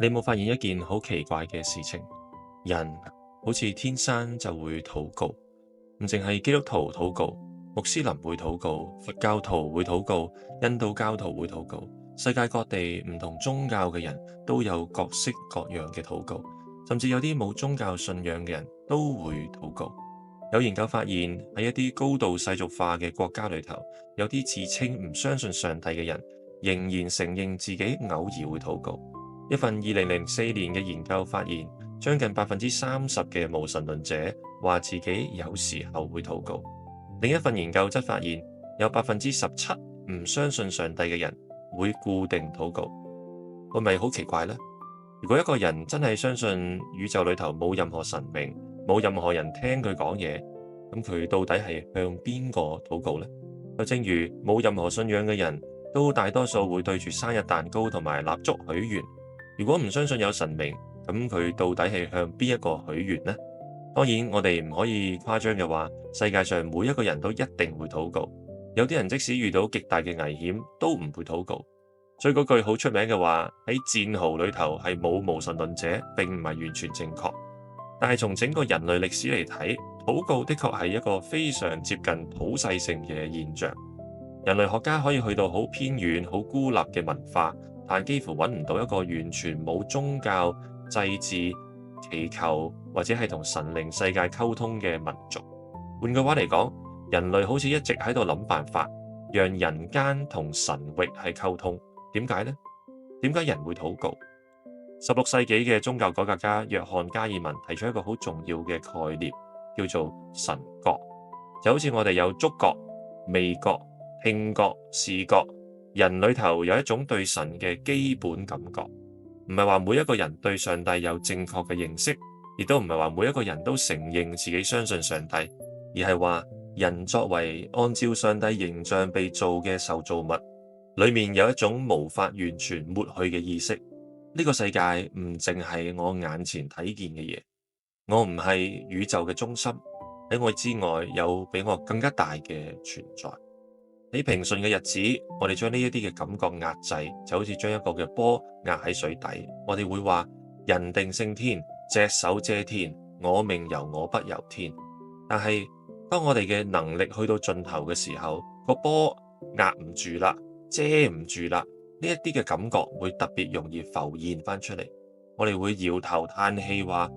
你有冇發現一件好奇怪嘅事情？人好似天生就會禱告，唔淨係基督徒禱告，穆斯林會禱告，佛教徒會禱告，印度教徒會禱告，世界各地唔同宗教嘅人都有各式各樣嘅禱告，甚至有啲冇宗教信仰嘅人都會禱告。有研究發現喺一啲高度世俗化嘅國家裏頭，有啲自稱唔相信上帝嘅人，仍然承認自己偶爾會禱告。一份2004年嘅研究發現，將近30%嘅無神論者話自己有時候會禱告。另一份研究則發現，有17%唔相信上帝嘅人會固定禱告。係咪好奇怪呢？如果一個人真係相信宇宙裏頭冇任何神明，冇任何人聽佢講嘢，咁佢到底係向邊個禱告呢？就正如冇任何信仰嘅人都大多數會對住生日蛋糕同埋蠟燭許願。如果唔相信有神明，咁佢到底係向邊一個許願呢？當然，我哋唔可以誇張嘅話，世界上每一個人都一定會禱告。有啲人即使遇到極大嘅危險，都唔會禱告。所以嗰句好出名嘅話，喺戰壕裏頭係冇無神論者，並唔係完全正確。但係從整個人類歷史嚟睇，禱告的確係一個非常接近普世性嘅現象。人類學家可以去到好偏遠、好孤立嘅文化，但幾乎揾唔到一個完全冇宗教、祭祀、祈求或者係同神靈世界溝通嘅民族。換句話嚟講，人類好似一直喺度諗辦法，讓人間同神域係溝通。點解呢？點解人會禱告？16世紀嘅宗教改革家約翰加爾文提出一個好重要嘅概念，叫做神覺。就好似我哋有觸覺、味覺、聽覺、視覺，人裏頭有一種對神嘅基本感覺。唔係話每一個人對上帝有正確嘅認識，亦都唔係話每一個人都承認自己相信上帝，而係話人作為按照上帝形象被造嘅受造物，裏面有一種無法完全抹去嘅意識。呢個世界唔淨係我眼前睇見嘅嘢，我唔係宇宙嘅中心，喺我之外有比我更加大嘅存在。喺平順嘅日子，我哋將呢一啲嘅感覺壓制，就好似將一個嘅波壓喺水底。我哋會話人定勝天，隻手遮天，我命由我不由天。但係當我哋嘅能力去到盡頭嘅時候，個波壓唔住啦，遮唔住啦，呢一啲嘅感覺會特別容易浮現翻出嚟。我哋會搖頭嘆氣話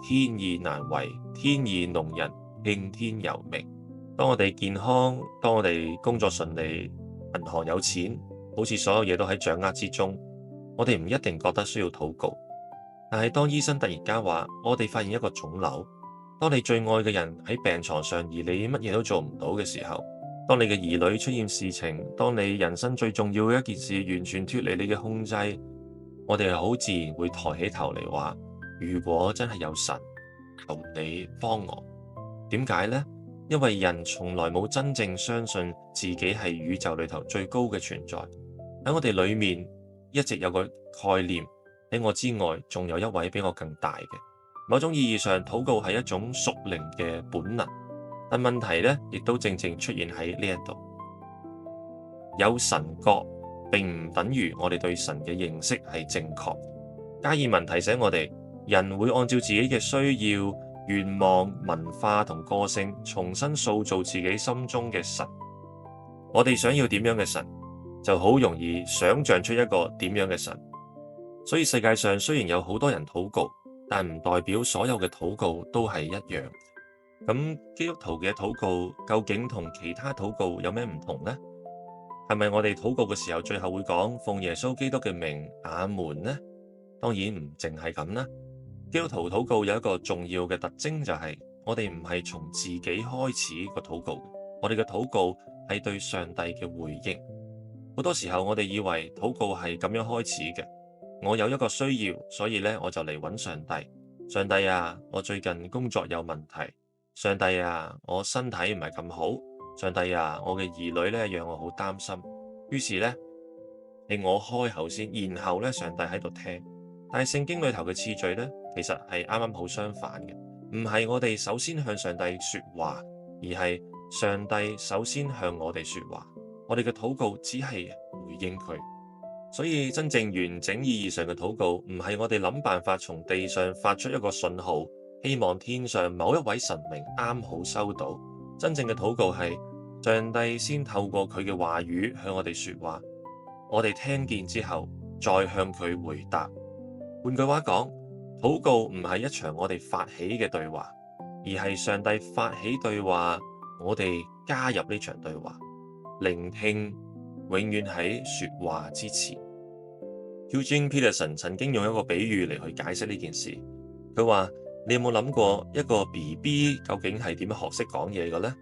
天意難違，天意弄人，聽天由命。當我哋健康，當我哋工作順利，銀行有錢，好似所有嘢都喺掌握之中，我哋唔一定覺得需要禱告。但係當醫生突然間話我哋發現一個腫瘤，當你最愛嘅人喺病床上，而你乜嘢都做唔到嘅時候，當你嘅兒女出現事情，當你人生最重要嘅一件事完全脫離你嘅控制，我哋係好自然會抬起頭嚟話，如果真係有神，求你幫我。點解呢？因為人從來冇真正相信自己係宇宙裏頭最高嘅存在。喺我哋裏面一直有個概念，喺我之外仲有一位比我更大嘅。某種意義上，禱告係一種屬靈嘅本能。但問題呢，亦都正正出現喺呢一度。有神覺並唔等於我哋對神嘅認識係正確。加爾文提醒我哋，人會按照自己嘅需要、願望、文化同個性，重新塑造自己心中嘅神。我哋想要點樣嘅神，就好容易想像出一個點樣嘅神。所以世界上雖然有好多人禱告，但唔代表所有嘅禱告都係一樣。咁基督徒嘅禱告究竟同其他禱告有咩唔同呢？係咪我哋禱告嘅時候最後會講奉耶穌基督嘅名阿門呢？當然唔淨係咁啦。基督徒禱告有一個重要嘅特徵，就係我哋唔係從自己開始個禱告，我哋嘅禱告係對上帝嘅回應。好多時候我哋以為禱告係咁樣開始嘅，我有一個需要，所以咧我就嚟揾上帝。上帝啊，我最近工作有問題。上帝啊，我身體唔係咁好。上帝啊，我嘅兒女咧讓我好擔心。於是咧係我開口先，然後咧上帝喺度聽。但係聖經裏頭嘅次序咧，其實係啱啱好相反嘅，唔係我哋首先向上帝說話，而係上帝首先向我哋說話。我哋嘅禱告只係回應佢。所以真正完整意義上嘅禱告，唔係我哋諗辦法從地上發出一個信號，希望天上某一位神明啱好收到。真正嘅禱告係上帝先透過佢嘅話語向我哋說話，我哋聽見之後再向佢回答。換句話講，禱告唔係一場我哋發起嘅對話，而係上帝發起對話，我哋加入呢場對話。聆聽永遠喺說話之前。Eugene Peterson 曾經用一個比喻嚟去解釋呢件事。佢話：你有冇諗過一個 BB 究竟係點樣學識講嘢嘅呢？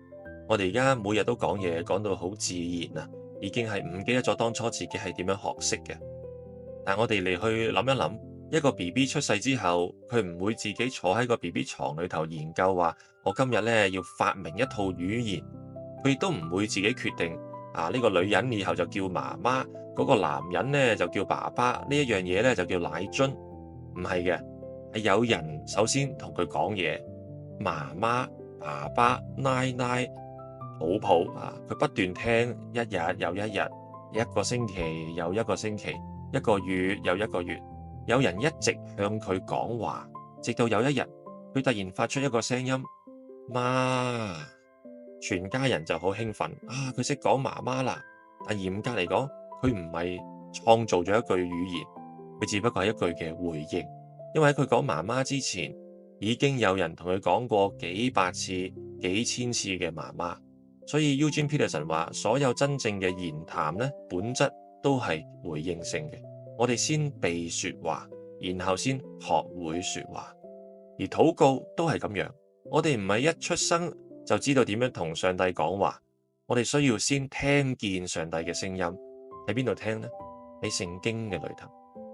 我哋而家每日都講嘢，講到好自然啊，已經係唔記得咗當初自己係點樣學識嘅。但我哋嚟去諗一諗，一個 BB 出世之後，佢唔會自己坐喺個 BB 床裏頭研究話，我今日呢要發明一套語言。佢亦都唔會自己決定呢個女人以後就叫媽媽，嗰個男人呢就叫爸爸，呢一樣嘢呢就叫奶樽。唔係嘅，係有人首先同佢講嘢，媽媽、爸爸、奶奶、抱抱佢不斷聽，一日又一日，一個星期又一個星期，一個月又一個月，有人一直向佢講話，直到有一日，佢突然發出一個聲音，媽。全家人就好興奮佢識講媽媽啦。但嚴格嚟講，佢唔係創造咗一句語言，佢只不過係一句嘅回應。因為喺佢講媽媽之前，已經有人同佢講過幾百次、幾千次嘅媽媽。所以 Eugene Peterson 話，所有真正嘅言談呢，本質都係回應性嘅。我哋先被說話，然後先學會說話。而禱告都係咁樣，我哋唔係一出生就知道點樣同上帝講話，我哋需要先聽見上帝嘅聲音。喺邊度聽呢？喺聖經嘅裏頭，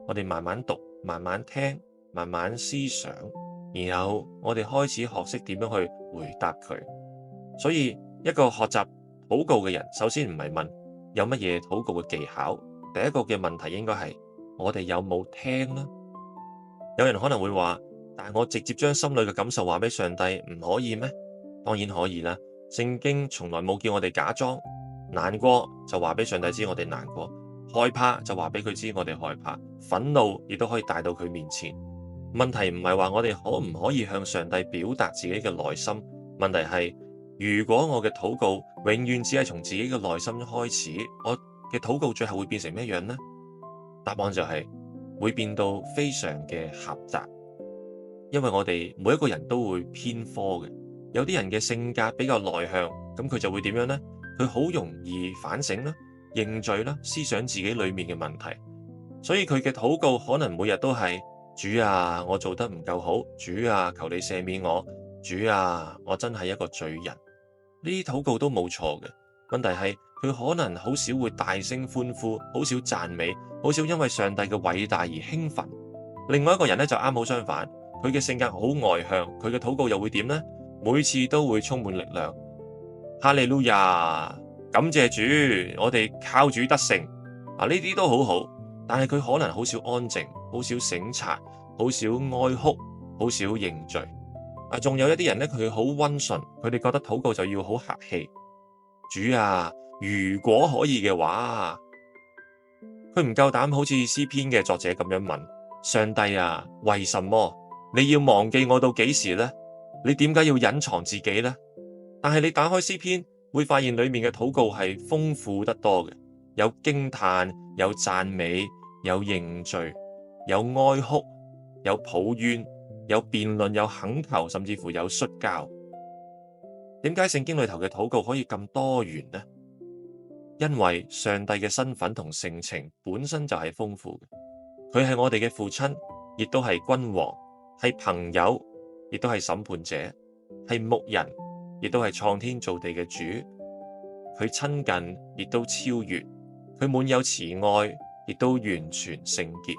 我哋慢慢讀，慢慢聽，慢慢思想，然後我哋開始學識點樣去回答佢。所以一個學習禱告嘅人，首先唔係問有乜嘢禱告嘅技巧，第一個嘅問題應該係我哋有冇聽呢？有人可能會話，但係我直接將心裏嘅感受話俾上帝唔可以咩？當然可以啦，聖經從來冇叫我哋假裝，難過就話俾上帝知我哋難過，害怕就話俾佢知我哋害怕，憤怒亦都可以帶到佢面前。問題唔係話我哋可唔可以向上帝表達自己嘅內心，問題係如果我嘅禱告永遠只係從自己嘅內心開始，我嘅禱告最後會變成咩樣呢？答案就係會變到非常嘅狹窄，因為我哋每一個人都會偏科嘅。有啲人嘅性格比較內向，咁佢就會點樣呢？佢好容易反省啦、認罪啦、思想自己裏面嘅問題，所以佢嘅禱告可能每日都係主啊，我做得唔夠好，主啊，求你赦免我，主啊，我真係一個罪人。呢啲禱告都冇錯嘅，問題係佢可能好少會大聲歡呼，好少讚美，好少因為上帝嘅偉大而興奮。另外一個人呢，就啱好相反，佢嘅性格好外向，佢嘅禱告又會點呢？每次都會充滿力量，哈利路亞，感謝主，我哋靠主得勝。呢啲都好好，但係佢可能好少安靜，好少省察，好少哀哭，好少認罪。仲有一啲人呢，佢好溫順，佢哋覺得禱告就要好客氣。主啊，如果可以嘅話，佢唔夠膽好似詩篇嘅作者咁樣問上帝啊，為什麼你要忘記我到幾時呢？你點解要隱藏自己呢？但係你打開詩篇，會發現裏面嘅禱告係豐富得多嘅，有驚嘆，有讚美，有認罪，有哀哭，有抱怨，有辯論，有懇求，甚至乎有摔跤。點解聖經裏頭嘅禱告可以咁多元呢？因為上帝嘅身份同性情本身就係豐富嘅，佢係我哋嘅父親，亦都係君王，係朋友，亦都係審判者，係牧人，亦都係創天造地嘅主。佢親近，亦都超越，佢滿有慈愛，亦都完全聖潔。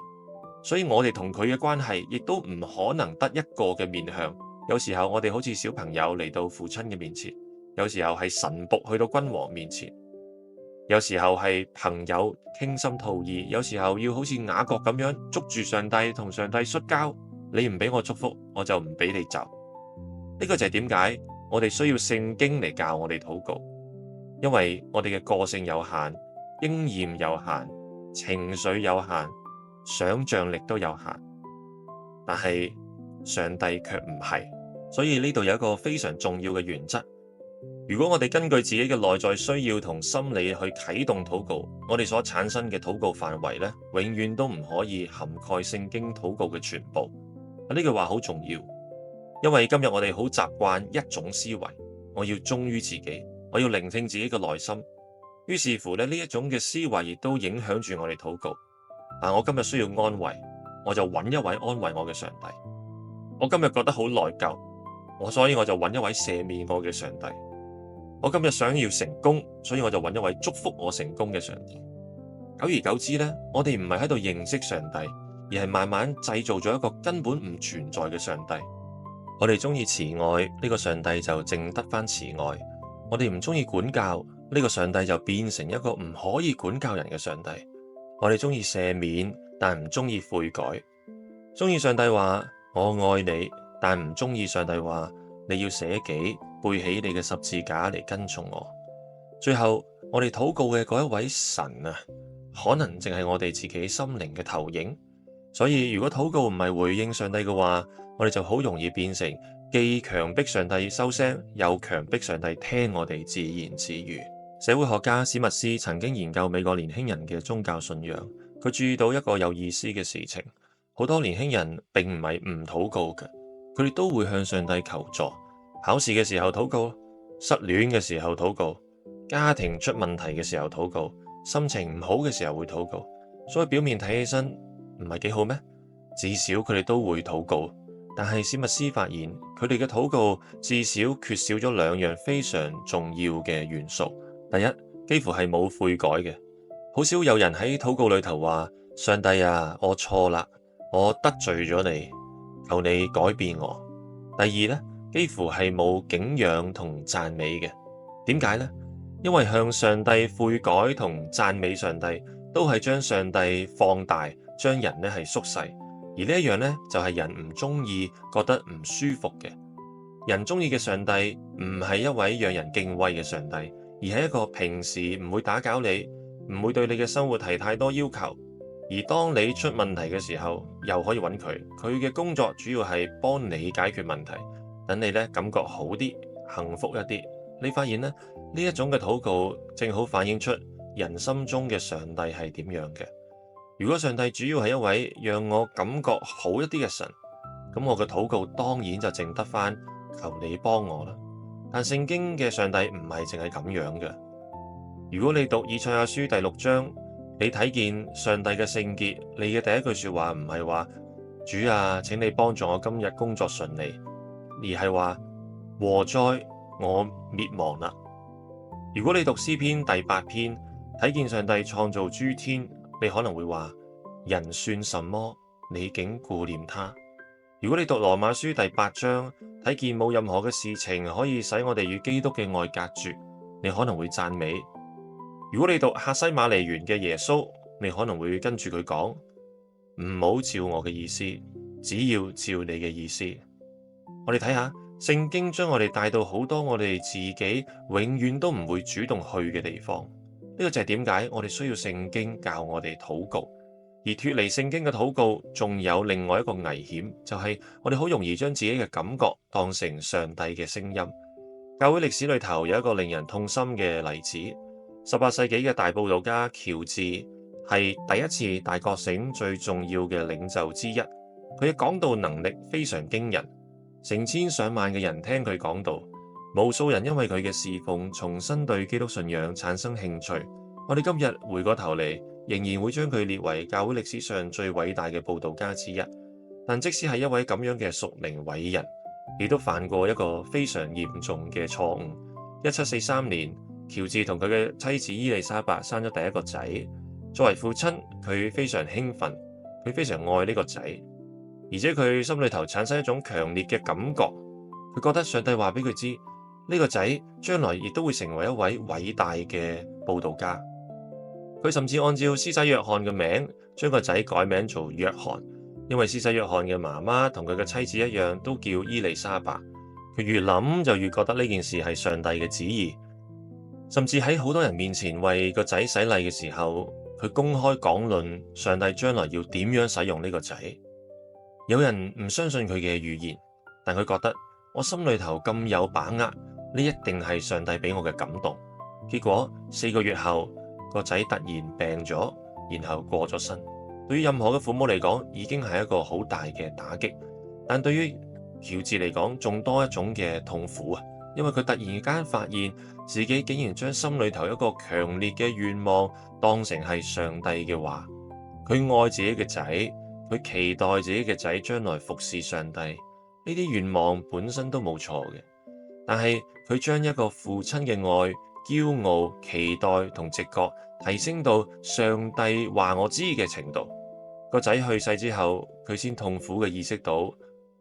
所以我哋同佢嘅關係，亦都唔可能得一個嘅面向。有時候我哋好似小朋友嚟到父親嘅面前，有時候係臣僕去到君王面前，有時候係朋友傾心吐意，有時候要好似雅各咁樣捉住上帝，同上帝摔跤。你唔俾我祝福，我就唔俾你走。呢個就係點解我哋需要聖經嚟教我哋禱告，因為我哋嘅個性有限，經驗有限，情緒有限，想像力都有限，但係上帝卻唔係。所以呢度有一個非常重要嘅原則。如果我哋根據自己嘅內在需要同心理去啟動禱告，我哋所產生嘅禱告範圍呢，永遠都唔可以涵蓋聖經禱告嘅全部。呢句話好重要，因為今日我哋好習慣一種思維，我要忠於自己，我要聆聽自己嘅內心。於是乎呢一種嘅思維亦都影響住我哋禱告。我今日需要安慰，我就揾一位安慰我嘅上帝。我今日覺得好內疚，所以我就揾一位赦免我嘅上帝。我今日想要成功，所以我就揾一位祝福我成功嘅上帝。久而久之呢，我哋唔係喺度認識上帝，而係慢慢製造咗一個根本唔存在嘅上帝。我哋中意慈愛，呢個上帝就淨得返慈愛；我哋唔中意管教，呢個上帝就變成一個唔可以管教人嘅上帝。我哋中意赦免，但唔中意悔改；中意上帝話我愛你，但唔中意上帝話你要捨己，背起你嘅十字架嚟跟從我。最後我哋禱告嘅嗰一位神啊，可能淨係我哋自己心靈嘅投影。所以如果禱告唔係回應上帝嘅話，我哋就好容易變成既強迫上帝收聲，又強迫上帝聽我哋自言自語。社會學家史密斯曾經研究美國年輕人嘅宗教信仰，佢注意到一個有意思嘅事情，好多年輕人並唔係唔禱告嘅，佢哋都會向上帝求助。考試嘅時候禱告，失戀嘅時候禱告，家庭出問題嘅時候禱告，心情唔好嘅時候會禱告。所以表面睇起身唔係幾好咩？至少佢哋都會禱告。但係史密斯發現，佢哋嘅禱告至少缺少咗兩樣非常重要嘅元素。第一，幾乎係冇悔改嘅，好少有人喺禱告裏頭話：上帝啊，我錯啦，我得罪咗你，求你改變我。第二呢，幾乎係冇敬仰同讚美嘅。點解呢？因為向上帝悔改同讚美上帝，都係將上帝放大，將人呢係縮細。而呢一樣呢，就係人唔中意、覺得唔舒服嘅。人中意嘅上帝唔係一位讓人敬畏嘅上帝，而係一個平時唔會打攪你，唔會對你嘅生活提太多要求。而當你出問題嘅時候，又可以揾佢。佢嘅工作主要係幫你解決問題，等你呢感覺好啲、幸福一啲。你發現呢，呢一種嘅禱告正好反映出人心中嘅上帝係點樣嘅。如果上帝主要係一位讓我感覺好一啲嘅神，咁我嘅禱告當然就淨得返求你幫我啦。但聖經嘅上帝唔係淨係咁樣嘅。如果你讀以賽亞書第6章，你睇見上帝嘅聖潔，你嘅第一句說話唔係話主啊，請你幫助我今日工作順利，而係話禍哉，我滅亡啦。如果你讀詩篇第8篇，睇見上帝創造諸天，你可能會話人算什麼，你竟顧念他。如果你讀羅馬書第8章，睇見冇任何嘅事情可以使我哋與基督嘅愛隔絕，你可能會讚美。如果你讀客西馬尼園嘅耶穌，你可能會跟住佢講，唔好照我嘅意思，只要照你嘅意思。我哋睇下聖經將我哋帶到好多我哋自己永遠都唔會主動去嘅地方。呢個就係點解我哋需要聖經教我哋禱告。而脫離聖經嘅禱告仲有另外一個危險，就係我哋好容易將自己嘅感覺當成上帝嘅聲音。教會歷史裏頭有一個令人痛心嘅例子，18世紀嘅大佈道家喬治係第一次大覺醒最重要嘅領袖之一。佢嘅講道能力非常驚人，成千上萬嘅人聽佢講道，無數人因為佢嘅侍奉重新對基督信仰產生興趣。我哋今日回過頭嚟，仍然會將佢列為教會歷史上最偉大嘅佈道家之一。但即使係一位咁樣嘅屬靈偉人，亦都犯過一個非常嚴重嘅錯誤。1743年，喬治同佢嘅妻子伊麗莎白生咗第一個仔。作為父親，佢非常興奮，佢非常愛呢個仔，而且佢心裏頭產生一種強烈嘅感覺，佢覺得上帝話俾佢知，呢個仔將來亦都會成為一位偉大嘅佈道家。佢甚至按照施洗約翰嘅名，將個仔改名做約翰，因為施洗約翰嘅媽媽同佢嘅妻子一樣，都叫伊麗莎白。佢越諗就越覺得呢件事係上帝嘅旨意，甚至喺好多人面前為個仔洗禮嘅時候，佢公開講論上帝將來要點樣使用呢個仔。有人唔相信佢嘅預言，但佢覺得我心裏頭咁有把握，呢一定係上帝俾我嘅感動。結果4個月後，個仔突然病咗，然後過咗身。對於任何嘅父母嚟講，已經係一個好大嘅打擊。但對於喬治嚟講，仲多一種嘅痛苦啊！因為佢突然間發現自己竟然將心裏頭一個強烈嘅願望當成係上帝嘅話。佢愛自己嘅仔，佢期待自己嘅仔將來服侍上帝。呢啲願望本身都冇錯嘅，但係佢將一個父親嘅愛、驕傲、期待同直覺提升到上帝話我知嘅程度。個仔去世之後，佢先痛苦嘅意識到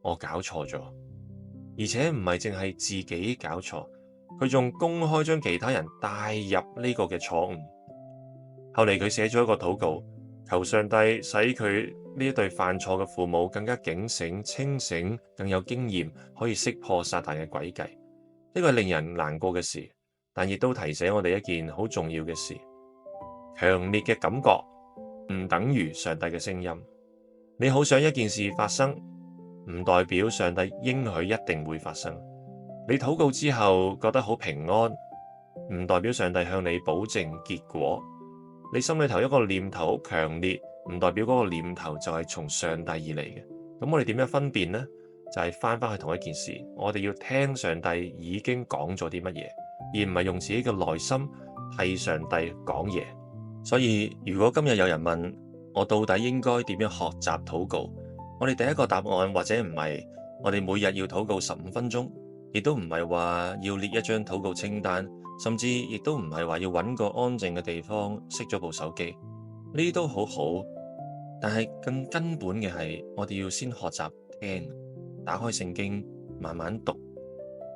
我搞錯咗，而且唔係淨係自己搞錯，佢仲公開將其他人帶入呢個嘅錯誤。後嚟佢寫咗一個禱告，求上帝使佢呢一對犯錯嘅父母更加警醒、清醒，更有經驗，可以識破撒旦嘅詭計。呢個係令人難過嘅事，但亦都提醒我哋一件好重要嘅事：強烈嘅感覺唔等於上帝嘅聲音。你好想一件事發生，唔代表上帝應許一定會發生。你禱告之後覺得好平安，唔代表上帝向你保證結果。你心裏頭一個念頭好強烈，唔代表嗰個念頭就係從上帝而嚟嘅。咁我哋點樣分辨呢？就係返返去同一件事，我哋要聽上帝已經講咗啲乜嘢，而唔係用自己嘅內心替上帝講嘢。所以如果今日有人問我到底應該點樣學習禱告，我哋第一個答案或者唔係我哋每日要禱告15分鐘，亦都唔係話要列一張禱告清單，甚至亦都唔係話要揾個安靜嘅地方熄咗部手機。呢啲都好好，但係更根本嘅係我哋要先學習聽，打開聖經慢慢讀，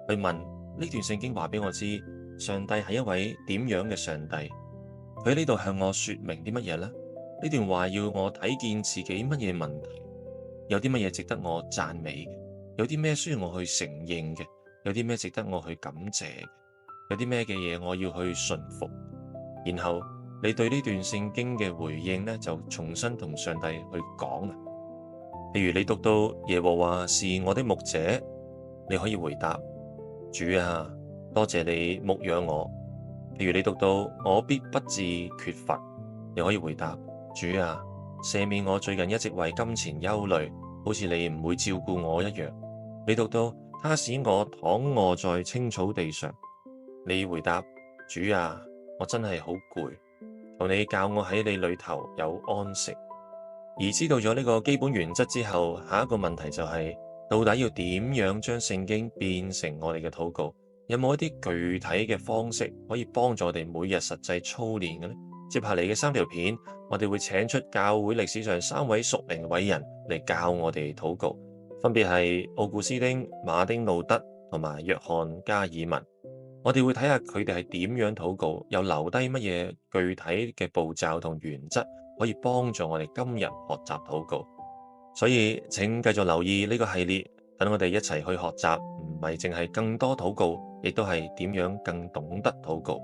去問呢段聖經話俾我知上帝係一位點樣嘅上帝。佢喺呢度向我說明啲乜嘢呢？呢段話要我睇見自己乜嘢問題，有啲乜嘢值得我讚美嘅，有啲咩需要我去承認嘅，有啲咩值得我去感謝嘅，有啲咩嘅嘢我要去順服。然後你對呢段聖經嘅回應呢，就重新同上帝去講啊。譬如你讀到耶和華是我的牧者，你可以回答主啊，多謝你牧養我。譬如你讀到我必不致缺乏，你可以回答主啊，赦免我最近一直為金錢憂慮，好似你唔會照顧我一樣。你讀到他使我躺臥在青草地上，你回答主啊，我真係好攰，求你教我喺你裏頭有安息。而知道咗呢個基本原則之後，下一個問題就係到底要點樣將聖經變成我哋嘅禱告？有冇一啲具體嘅方式可以幫助我哋每日實際操練嘅呢？接下嚟嘅3條片，我哋會請出教會歷史上3位屬靈偉人嚟教我哋禱告，分別係奧古斯丁、馬丁路德同埋約翰加爾文。我哋會睇下佢哋係點樣禱告，又留低乜嘢具體嘅步驟同原則，可以幫助我哋今日學習禱告。所以請繼續留意呢個系列，等我哋一齊去學習，唔係淨係更多禱告，亦都係點樣更懂得禱告。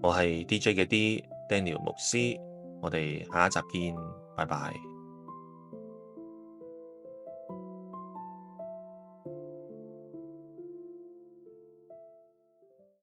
我係 DJ 嘅 D Daniel 牧師，我哋下一集見，拜拜。